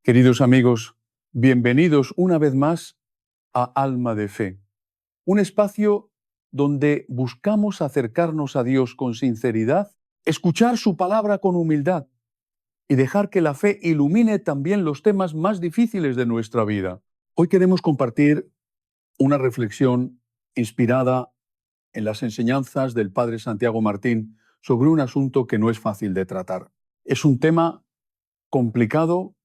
Queridos amigos, bienvenidos una vez más a Alma de Fe, un espacio donde buscamos acercarnos a Dios con sinceridad, escuchar su palabra con humildad y dejar que la fe ilumine también los temas más difíciles de nuestra vida. Hoy queremos compartir una reflexión inspirada en las enseñanzas del Padre Santiago Martín sobre un asunto que no es fácil de tratar. Es un tema complicado,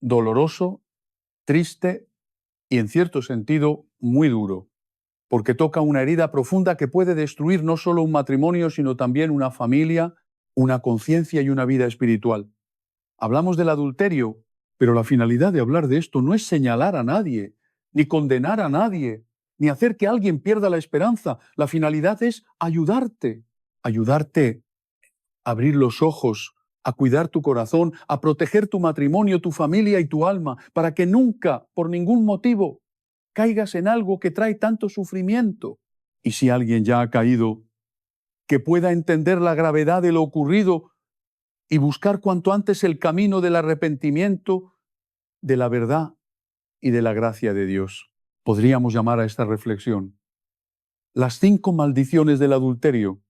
doloroso, triste y en cierto sentido muy duro, porque toca una herida profunda que puede destruir no solo un matrimonio, sino también una familia, una conciencia y una vida espiritual. Hablamos del adulterio, pero la finalidad de hablar de esto no es señalar a nadie, ni condenar a nadie, ni hacer que alguien pierda la esperanza. La finalidad es ayudarte a abrir los ojos, a cuidar tu corazón, a proteger tu matrimonio, tu familia y tu alma, para que nunca, por ningún motivo, caigas en algo que trae tanto sufrimiento. Y si alguien ya ha caído, que pueda entender la gravedad de lo ocurrido y buscar cuanto antes el camino del arrepentimiento, de la verdad y de la gracia de Dios. Podríamos llamar a esta reflexión las 5 maldiciones del adulterio.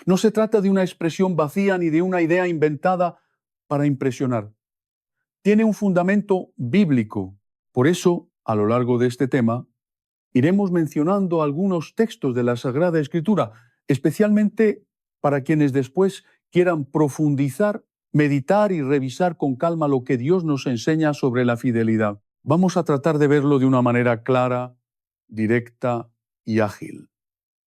No se trata de una expresión vacía ni de una idea inventada para impresionar. Tiene un fundamento bíblico. Por eso, a lo largo de este tema, iremos mencionando algunos textos de la Sagrada Escritura, especialmente para quienes después quieran profundizar, meditar y revisar con calma lo que Dios nos enseña sobre la fidelidad. Vamos a tratar de verlo de una manera clara, directa y ágil,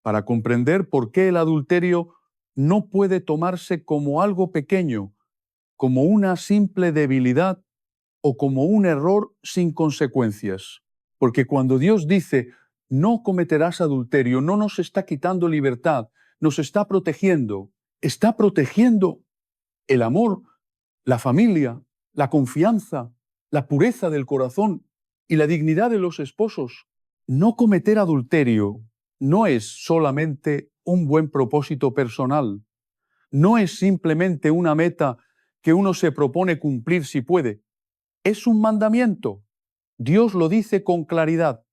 para comprender por qué el adulterio no puede tomarse como algo pequeño, como una simple debilidad o como un error sin consecuencias. Porque cuando Dios dice, no cometerás adulterio, no nos está quitando libertad, nos está protegiendo el amor, la familia, la confianza, la pureza del corazón y la dignidad de los esposos. No cometer adulterio no es solamente un buen propósito personal, no es simplemente una meta que uno se propone cumplir si puede. Es un mandamiento. Dios lo dice con claridad.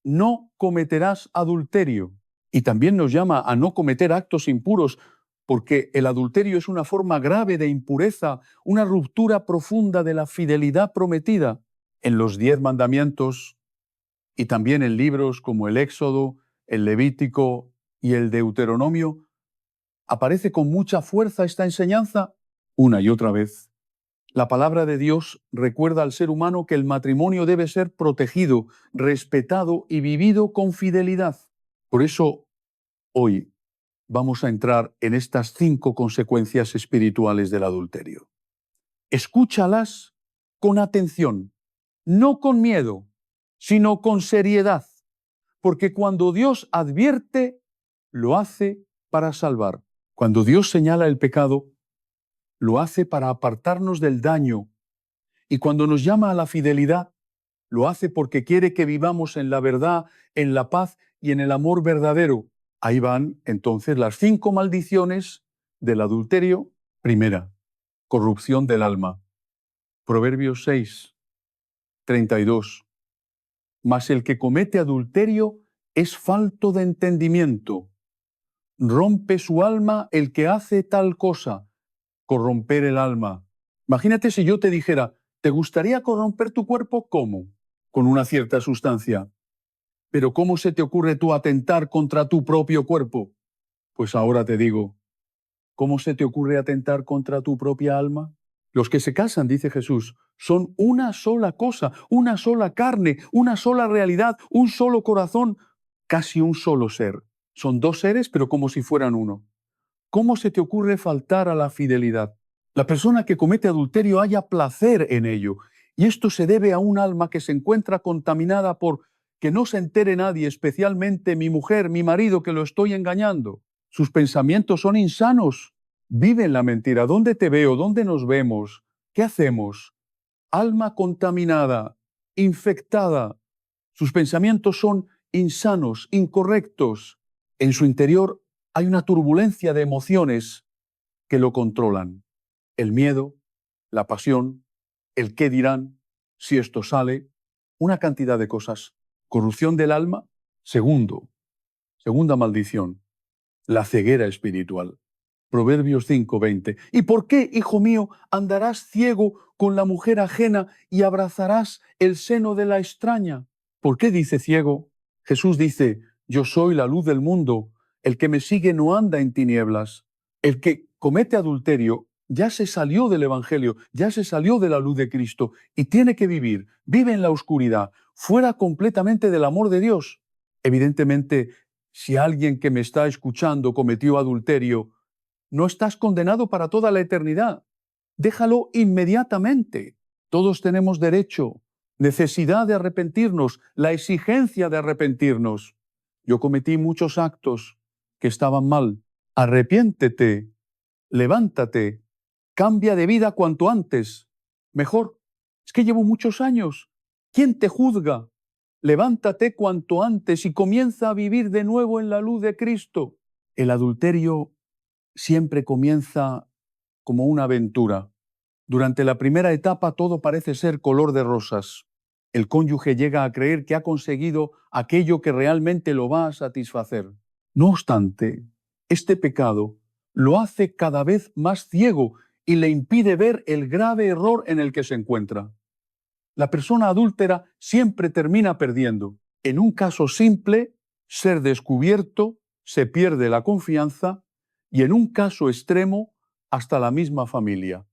No cometerás adulterio. Y también nos llama a no cometer actos impuros, porque el adulterio es una forma grave de impureza, una ruptura profunda de la fidelidad prometida. En los 10 mandamientos y también en libros como el Éxodo, el Levítico y el Deuteronomio, aparece con mucha fuerza esta enseñanza una y otra vez. La palabra de Dios recuerda al ser humano que el matrimonio debe ser protegido, respetado y vivido con fidelidad. Por eso, hoy vamos a entrar en estas 5 consecuencias espirituales del adulterio. Escúchalas con atención, no con miedo, sino con seriedad, porque cuando Dios advierte, lo hace para salvar. Cuando Dios señala el pecado, lo hace para apartarnos del daño. Y cuando nos llama a la fidelidad, lo hace porque quiere que vivamos en la verdad, en la paz y en el amor verdadero. Ahí van entonces las 5 maldiciones del adulterio. Primera, corrupción del alma. Proverbios 6, 32. Mas el que comete adulterio es falto de entendimiento. Rompe su alma el que hace tal cosa. Corromper el alma. Imagínate si yo te dijera, ¿te gustaría corromper tu cuerpo? ¿Cómo? Con una cierta sustancia. Pero ¿cómo se te ocurre tú atentar contra tu propio cuerpo? Pues ahora te digo, ¿cómo se te ocurre atentar contra tu propia alma? Los que se casan, dice Jesús, son una sola cosa, una sola carne, una sola realidad, un solo corazón, casi un solo ser. Son 2 seres, pero como si fueran uno. ¿Cómo se te ocurre faltar a la fidelidad? La persona que comete adulterio halla placer en ello, y esto se debe a un alma que se encuentra contaminada por que no se entere nadie, especialmente mi mujer, mi marido, que lo estoy engañando. Sus pensamientos son insanos. Vive en la mentira. ¿Dónde te veo? ¿Dónde nos vemos? ¿Qué hacemos? Alma contaminada, infectada. Sus pensamientos son insanos, incorrectos. En su interior hay una turbulencia de emociones que lo controlan. El miedo, la pasión, el qué dirán, Si esto sale, una cantidad de cosas. Corrupción del alma. Segunda maldición, la ceguera espiritual. Proverbios 5:20. ¿Y por qué, hijo mío, andarás ciego con la mujer ajena y abrazarás el seno de la extraña? ¿Por qué dice ciego? Jesús dice, yo soy la luz del mundo. El que me sigue no anda en tinieblas. El que comete adulterio ya se salió del Evangelio, ya se salió de la luz de Cristo y tiene que vive en la oscuridad, fuera completamente del amor de Dios. Evidentemente, si alguien que me está escuchando cometió adulterio, no estás condenado para toda la eternidad. Déjalo inmediatamente. Todos tenemos derecho, necesidad de arrepentirnos, la exigencia de arrepentirnos. Yo cometí muchos actos que estaban mal. Arrepiéntete, levántate, cambia de vida cuanto antes. Mejor, es que llevo muchos años. ¿Quién te juzga? Levántate cuanto antes y comienza a vivir de nuevo en la luz de Cristo. El adulterio siempre comienza como una aventura. Durante la primera etapa todo parece ser color de rosas. El cónyuge llega a creer que ha conseguido aquello que realmente lo va a satisfacer. No obstante, este pecado lo hace cada vez más ciego y le impide ver el grave error en el que se encuentra. La persona adúltera siempre termina perdiendo. En un caso simple, ser descubierto, se pierde la confianza, y en un caso extremo, hasta la misma familia.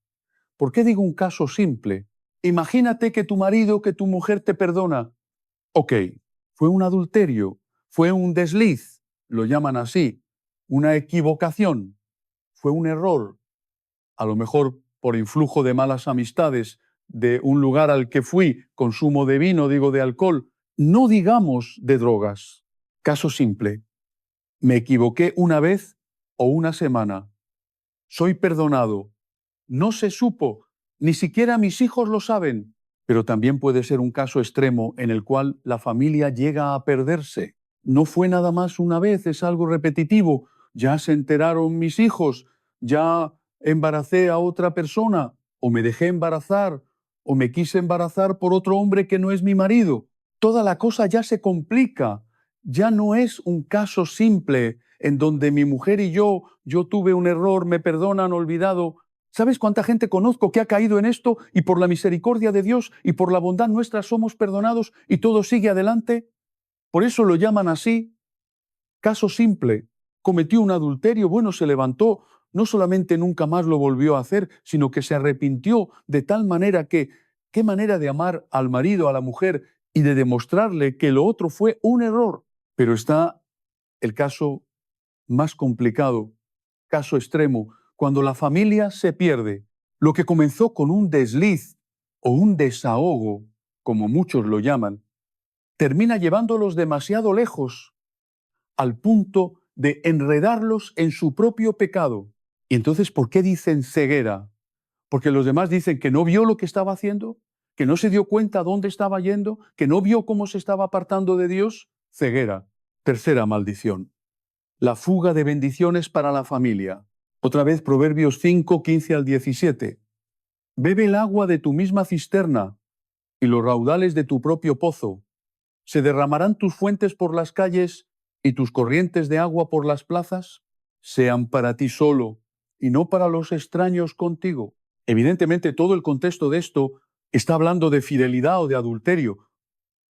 ¿Por qué digo un caso simple? Imagínate que tu marido, que tu mujer te perdona. Ok, fue un adulterio, fue un desliz, lo llaman así, una equivocación, fue un error, a lo mejor por influjo de malas amistades, de un lugar al que fui, consumo de vino, digo de alcohol, no digamos de drogas. Caso simple, me equivoqué una vez o una semana, soy perdonado, no se supo, ni siquiera mis hijos lo saben, pero también puede ser un caso extremo en el cual la familia llega a perderse. No fue nada más una vez, es algo repetitivo, ya se enteraron mis hijos, ya embaracé a otra persona, o me dejé embarazar, o me quise embarazar por otro hombre que no es mi marido. Toda la cosa ya se complica, ya no es un caso simple en donde mi mujer y yo tuve un error, me perdonan, olvidado. ¿Sabes cuánta gente conozco que ha caído en esto y por la misericordia de Dios y por la bondad nuestra somos perdonados y todo sigue adelante? Por eso lo llaman así. Caso simple, cometió un adulterio, bueno, se levantó, no solamente nunca más lo volvió a hacer, sino que se arrepintió de tal manera que, qué manera de amar al marido, a la mujer y de demostrarle que lo otro fue un error. Pero está el caso más complicado, caso extremo, cuando la familia se pierde. Lo que comenzó con un desliz o un desahogo, como muchos lo llaman, termina llevándolos demasiado lejos, al punto de enredarlos en su propio pecado. Y entonces, ¿por qué dicen ceguera? Porque los demás dicen que no vio lo que estaba haciendo, que no se dio cuenta dónde estaba yendo, que no vio cómo se estaba apartando de Dios. Ceguera. Tercera maldición, la fuga de bendiciones para la familia. Otra vez Proverbios 5, 15 al 17. Bebe el agua de tu misma cisterna y los raudales de tu propio pozo. ¿Se derramarán tus fuentes por las calles y tus corrientes de agua por las plazas? Sean para ti solo y no para los extraños contigo. Evidentemente, todo el contexto de esto está hablando de fidelidad o de adulterio.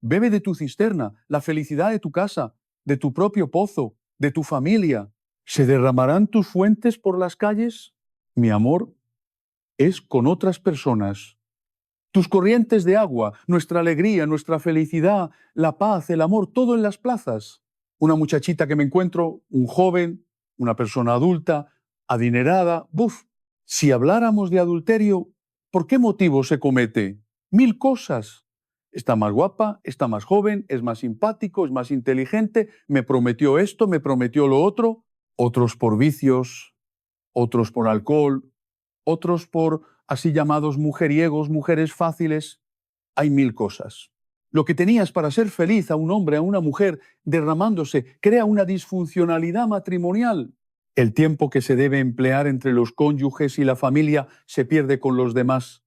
Bebe de tu cisterna, la felicidad de tu casa, de tu propio pozo, de tu familia. ¿Se derramarán tus fuentes por las calles? Mi amor es con otras personas. Tus corrientes de agua, nuestra alegría, nuestra felicidad, la paz, el amor, todo en las plazas. Una muchachita que me encuentro, un joven, una persona adulta, adinerada. ¡Buf! Si habláramos de adulterio, ¿por qué motivo se comete? 1000 cosas. Está más guapa, está más joven, es más simpático, es más inteligente, me prometió esto, me prometió lo otro. Otros por vicios, otros por alcohol, otros por así llamados mujeriegos, mujeres fáciles. Hay 1000 cosas. Lo que tenías para ser feliz a un hombre, a una mujer, derramándose, crea una disfuncionalidad matrimonial. El tiempo que se debe emplear entre los cónyuges y la familia se pierde con los demás.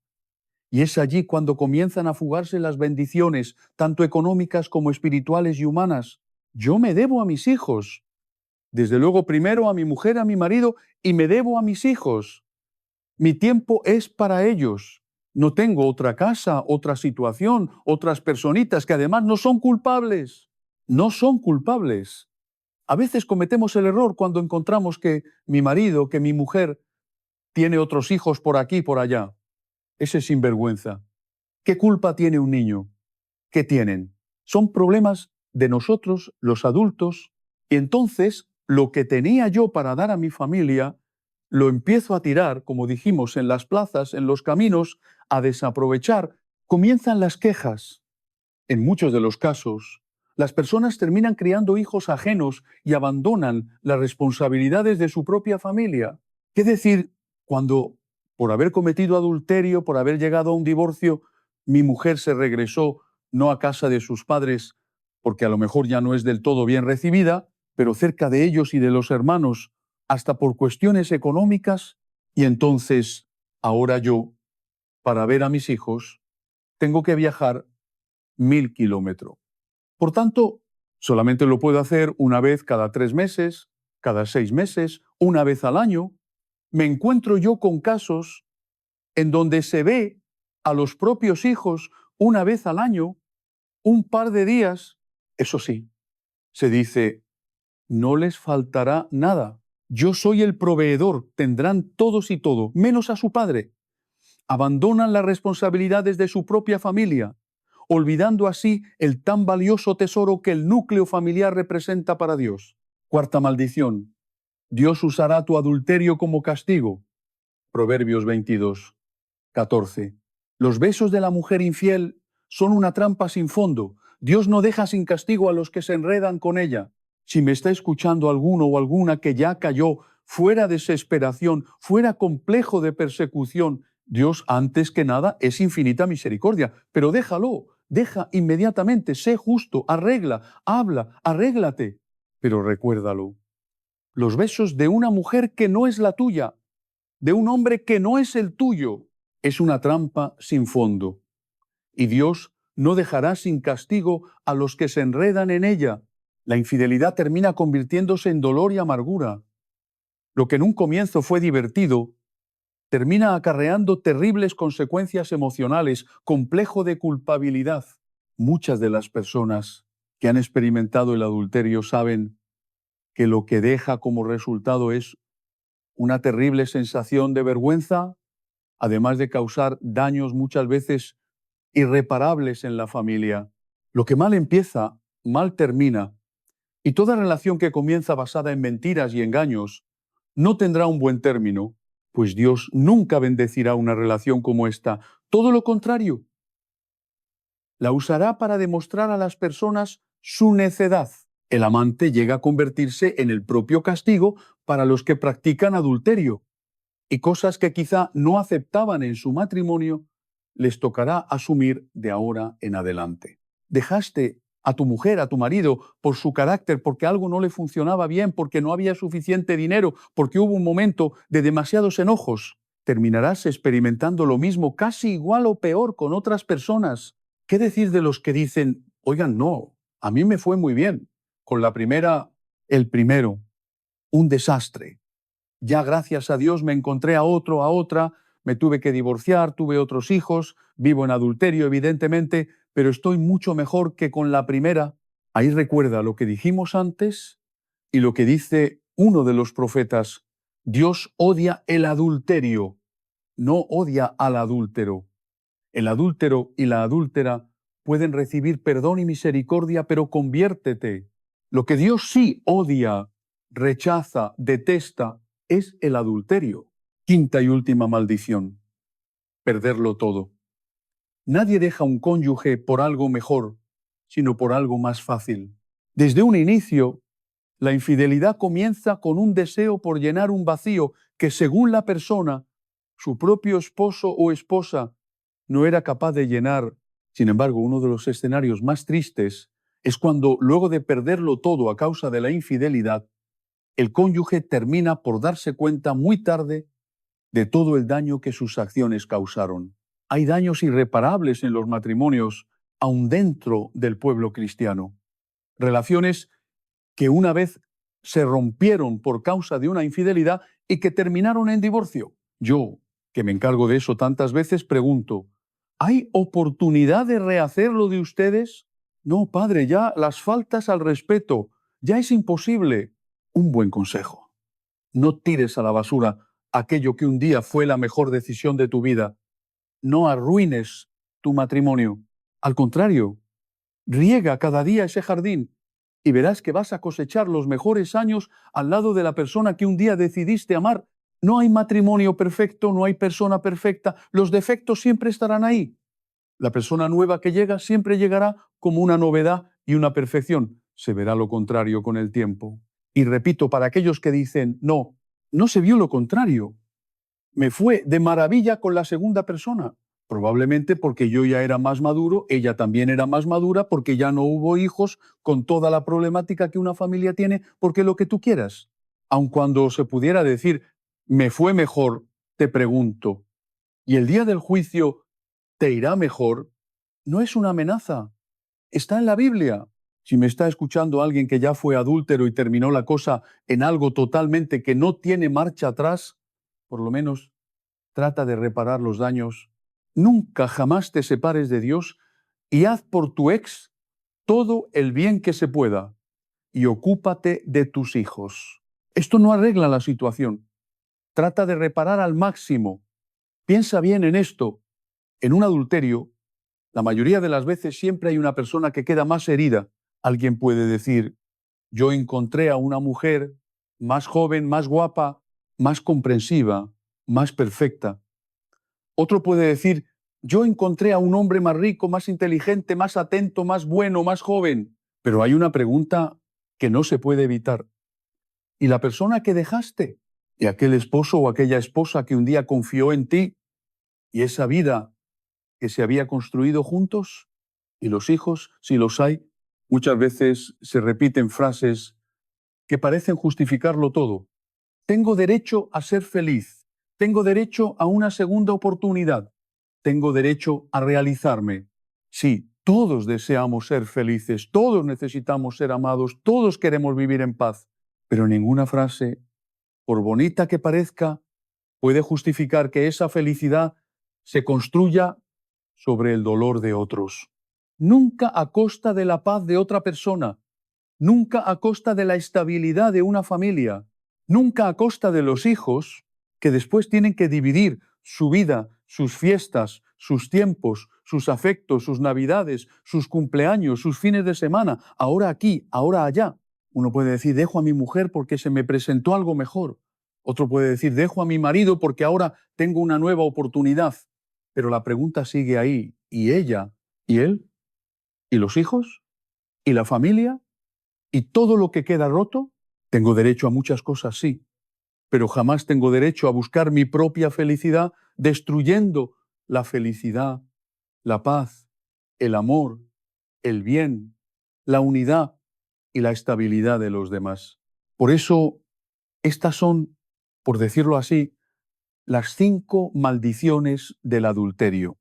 Y es allí cuando comienzan a fugarse las bendiciones, tanto económicas como espirituales y humanas. Yo me debo a mis hijos. Desde luego, primero a mi mujer, a mi marido, y me debo a mis hijos. Mi tiempo es para ellos. No tengo otra casa, otra situación, otras personitas que además no son culpables. No son culpables. A veces cometemos el error cuando encontramos que mi marido, que mi mujer tiene otros hijos por aquí y por allá. Ese sinvergüenza. ¿Qué culpa tiene un niño? ¿Qué tienen? Son problemas de nosotros, los adultos, y entonces lo que tenía yo para dar a mi familia, lo empiezo a tirar, como dijimos, en las plazas, en los caminos, a desaprovechar. Comienzan las quejas. En muchos de los casos, las personas terminan criando hijos ajenos y abandonan las responsabilidades de su propia familia. ¿Qué decir cuando, por haber cometido adulterio, por haber llegado a un divorcio, mi mujer se regresó no a casa de sus padres, porque a lo mejor ya no es del todo bien recibida, pero cerca de ellos y de los hermanos, hasta por cuestiones económicas, y entonces, ahora yo, para ver a mis hijos, tengo que viajar 1000 kilómetros. Por tanto, solamente lo puedo hacer una vez cada 3 meses, cada 6 meses, una vez al año. Me encuentro yo con casos en donde se ve a los propios hijos una vez al año, un par de días. Eso sí, se dice, no les faltará nada. Yo soy el proveedor, tendrán todos y todo, menos a su padre. Abandonan las responsabilidades de su propia familia, olvidando así el tan valioso tesoro que el núcleo familiar representa para Dios. Cuarta maldición. Dios usará tu adulterio como castigo. Proverbios 22:14. Los besos de la mujer infiel son una trampa sin fondo. Dios no deja sin castigo a los que se enredan con ella. Si me está escuchando alguno o alguna que ya cayó fuera desesperación, fuera complejo de persecución, Dios antes que nada es infinita misericordia, pero déjalo, deja inmediatamente, sé justo, arregla, habla, arréglate. Pero recuérdalo, los besos de una mujer que no es la tuya, de un hombre que no es el tuyo, es una trampa sin fondo. Y Dios no dejará sin castigo a los que se enredan en ella. La infidelidad termina convirtiéndose en dolor y amargura. Lo que en un comienzo fue divertido, termina acarreando terribles consecuencias emocionales, complejo de culpabilidad. Muchas de las personas que han experimentado el adulterio saben que lo que deja como resultado es una terrible sensación de vergüenza, además de causar daños muchas veces irreparables en la familia. Lo que mal empieza, mal termina, y toda relación que comienza basada en mentiras y engaños no tendrá un buen término, pues Dios nunca bendecirá una relación como esta. Todo lo contrario, la usará para demostrar a las personas su necedad. El amante llega a convertirse en el propio castigo para los que practican adulterio, y cosas que quizá no aceptaban en su matrimonio, les tocará asumir de ahora en adelante. Dejaste a tu mujer, a tu marido, por su carácter, porque algo no le funcionaba bien, porque no había suficiente dinero, porque hubo un momento de demasiados enojos. Terminarás experimentando lo mismo, casi igual o peor con otras personas. ¿Qué decir de los que dicen, oigan, no, a mí me fue muy bien, con la primera, el primero, un desastre? Ya gracias a Dios me encontré a otro, a otra, me tuve que divorciar, tuve otros hijos, vivo en adulterio evidentemente, pero estoy mucho mejor que con la primera. Ahí recuerda lo que dijimos antes y lo que dice uno de los profetas. Dios odia el adulterio, no odia al adúltero. El adúltero y la adúltera pueden recibir perdón y misericordia, pero conviértete. Lo que Dios sí odia, rechaza, detesta, es el adulterio. Quinta y última maldición: perderlo todo. Nadie deja un cónyuge por algo mejor, sino por algo más fácil. Desde un inicio, la infidelidad comienza con un deseo por llenar un vacío que, según la persona, su propio esposo o esposa no era capaz de llenar. Sin embargo, uno de los escenarios más tristes es cuando, luego de perderlo todo a causa de la infidelidad, el cónyuge termina por darse cuenta muy tarde de todo el daño que sus acciones causaron. Hay daños irreparables en los matrimonios, aun dentro del pueblo cristiano. Relaciones que una vez se rompieron por causa de una infidelidad y que terminaron en divorcio. Yo, que me encargo de eso tantas veces, pregunto, ¿hay oportunidad de rehacerlo de ustedes? No, padre, ya las faltas al respeto, ya es imposible. Un buen consejo. No tires a la basura aquello que un día fue la mejor decisión de tu vida. No arruines tu matrimonio. Al contrario, riega cada día ese jardín y verás que vas a cosechar los mejores años al lado de la persona que un día decidiste amar. No hay matrimonio perfecto, no hay persona perfecta, los defectos siempre estarán ahí. La persona nueva que llega siempre llegará como una novedad y una perfección. Se verá lo contrario con el tiempo. Y repito, para aquellos que dicen, no, no se vio lo contrario. Me fue de maravilla con la segunda persona. Probablemente porque yo ya era más maduro, ella también era más madura, porque ya no hubo hijos con toda la problemática que una familia tiene, porque lo que tú quieras. Aun cuando se pudiera decir, me fue mejor, te pregunto, ¿y el día del juicio te irá mejor? No es una amenaza, está en la Biblia. Si me está escuchando alguien que ya fue adúltero y terminó la cosa en algo totalmente que no tiene marcha atrás, por lo menos trata de reparar los daños. Nunca jamás te separes de Dios y haz por tu ex todo el bien que se pueda y ocúpate de tus hijos. Esto no arregla la situación. Trata de reparar al máximo. Piensa bien en esto. En un adulterio, la mayoría de las veces siempre hay una persona que queda más herida. Alguien puede decir, yo encontré a una mujer más joven, más guapa, más comprensiva, más perfecta. Otro puede decir, yo encontré a un hombre más rico, más inteligente, más atento, más bueno, más joven. Pero hay una pregunta que no se puede evitar. ¿Y la persona que dejaste? ¿Y aquel esposo o aquella esposa que un día confió en ti? ¿Y esa vida que se había construido juntos? ¿Y los hijos, si los hay? Muchas veces se repiten frases que parecen justificarlo todo. Tengo derecho a ser feliz. Tengo derecho a una segunda oportunidad. Tengo derecho a realizarme. Sí, todos deseamos ser felices, todos necesitamos ser amados, todos queremos vivir en paz, pero ninguna frase, por bonita que parezca, puede justificar que esa felicidad se construya sobre el dolor de otros. Nunca a costa de la paz de otra persona, nunca a costa de la estabilidad de una familia, nunca a costa de los hijos que después tienen que dividir su vida, sus fiestas, sus tiempos, sus afectos, sus navidades, sus cumpleaños, sus fines de semana, ahora aquí, ahora allá. Uno puede decir, dejo a mi mujer porque se me presentó algo mejor. Otro puede decir, dejo a mi marido porque ahora tengo una nueva oportunidad. Pero la pregunta sigue ahí, ¿y ella? ¿Y él? ¿Y los hijos? ¿Y la familia? ¿Y todo lo que queda roto? Tengo derecho a muchas cosas, sí, pero jamás tengo derecho a buscar mi propia felicidad destruyendo la felicidad, la paz, el amor, el bien, la unidad y la estabilidad de los demás. Por eso, estas son, por decirlo así, las 5 maldiciones del adulterio.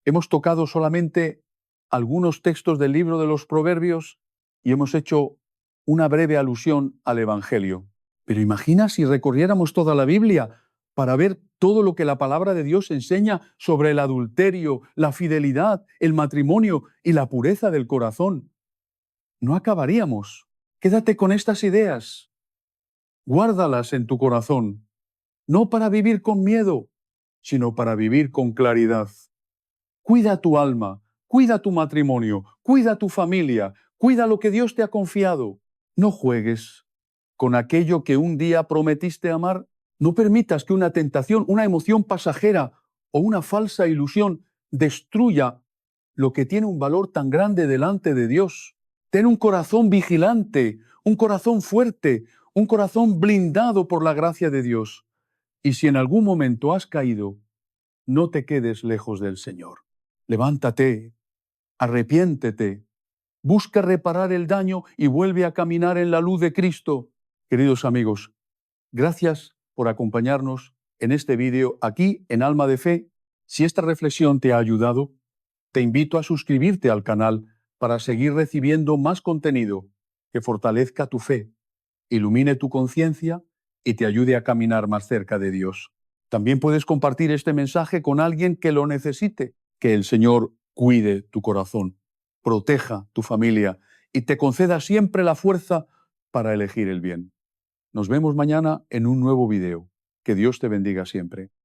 Hemos tocado solamente algunos textos del libro de los Proverbios y hemos hecho una breve alusión al Evangelio. Pero imagina si recorriéramos toda la Biblia para ver todo lo que la palabra de Dios enseña sobre el adulterio, la fidelidad, el matrimonio y la pureza del corazón. No acabaríamos. Quédate con estas ideas. Guárdalas en tu corazón, no para vivir con miedo, sino para vivir con claridad. Cuida tu alma, cuida tu matrimonio, cuida tu familia, cuida lo que Dios te ha confiado. No juegues con aquello que un día prometiste amar. No permitas que una tentación, una emoción pasajera o una falsa ilusión destruya lo que tiene un valor tan grande delante de Dios. Ten un corazón vigilante, un corazón fuerte, un corazón blindado por la gracia de Dios. Y si en algún momento has caído, no te quedes lejos del Señor. Levántate, arrepiéntete, busca reparar el daño y vuelve a caminar en la luz de Cristo. Queridos amigos, gracias por acompañarnos en este vídeo aquí en Alma de Fe Si esta reflexión te ha ayudado, te invito a suscribirte al canal para seguir recibiendo más contenido que fortalezca tu fe, ilumine tu conciencia y te ayude a caminar más cerca de Dios. También puedes compartir este mensaje con alguien que lo necesite. Que el Señor cuide tu corazón, proteja tu familia y te conceda siempre la fuerza para elegir el bien. Nos vemos mañana en un nuevo video. Que Dios te bendiga siempre.